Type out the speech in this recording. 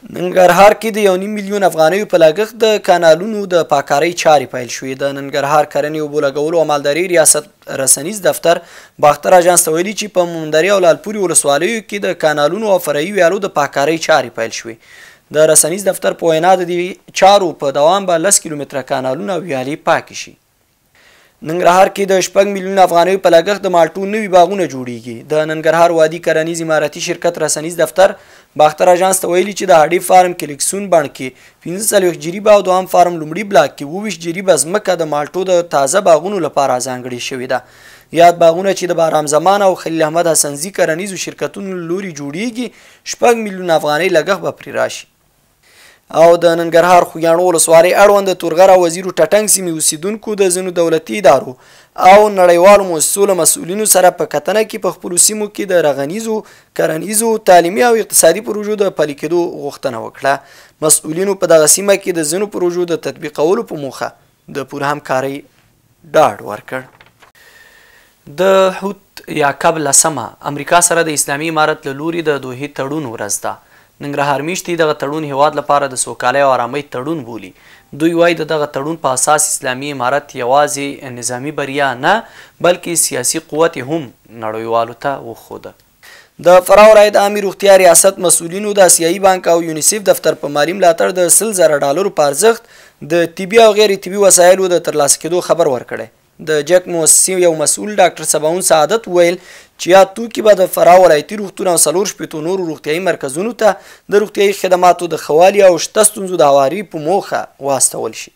ننګرهار کې د 1.5 میلیون افغانیو په لګښت د کانالونو د پاککارۍ چارې پیل شوې. د ننګرهار کرنې اوبو لګولو او مالدارۍ ریاست رسنیز دفتر باختر اژانس ته ویلي چې په مومندرې او لالپورې ولسوالیو کې د کانالونو او فرعي ویالو د پاککارۍ چارې پیل شوې. د رسنیز دفتر په وینا د دې چارو په دوام به 10 کیلومتره کانالونه او ویالې پاکې شي. ننګرهار کې د 6 میلیون افغانیو په لګښت د مالټو نوي باغونه جوړیږي. د ننګرهار وادي کرنیز اماراتي شرکت رسنیز دفتر باختر اژانس ته ویلي چې د هډې فارم کلیکسون بڼ کې 45 جریبه او دوهم فارم لومړي بلاک کې 22 جریبه ځمکه د مالټو د تازه باغونو لپاره ځانګړې شوې ده. یاد باغونه چې د بارام زمان او خلیل احمد حسنزي کرنیزو شرکتونو لوري جوړیږي 6 میلیون افغانۍ لګښت به پرې راشي. او د ننګرهار خوږیاڼو ولسوالۍ اړوند د تورغره وزیرو ټټنګ سیمې اوسیدونکو د ځینو دولتي ادارو او نړیوالو مؤسسو له مسؤلینو سره په کتنه کې په خپلو سیمو کې د رغنیزو کرنیزو تعلیمي او اقتصادي پروژو د پلي کېدو غوښتنه وکړه. مسؤلینو په دغه سیمه کې د ځینو پروژو د تطبیقولو په موخه د پوره همکارۍ ډاډ ورکړ. د حوت یا کب 10 امریکا سره د اسلامي امارت له لوري د دوحې تړون ورځ ده. ننګرهار میشتي دغه تړون هیواد لپاره د سوکالۍ او آرامۍ تړون بولي. دوی وایي د دغه تړون په اساس اسلامي امارت یوازې نظامي بریا نه بلکې سیاسي قوت هم نړیوالو ته وښوده. د فراه ولایت عامې روغتیا ریاست مسؤلینو د آسیایي بانک او یونیسف دفتر په مالي ملاتړ د $100,000 په ارزښت د طبي او غیر طبي وسایلو د ترلاسه کېدو خبر ورکړی. د جک مؤسسې یو مسؤل ډاکټر سباون سعادت ویل چې یا توکي به د فراه ولایتي روغتون او 4 نورو روغتیایي مرکزونو ته د روغتیایي خدماتو د ښه والي او شته ستونزو د هواري په موخه واستول شي.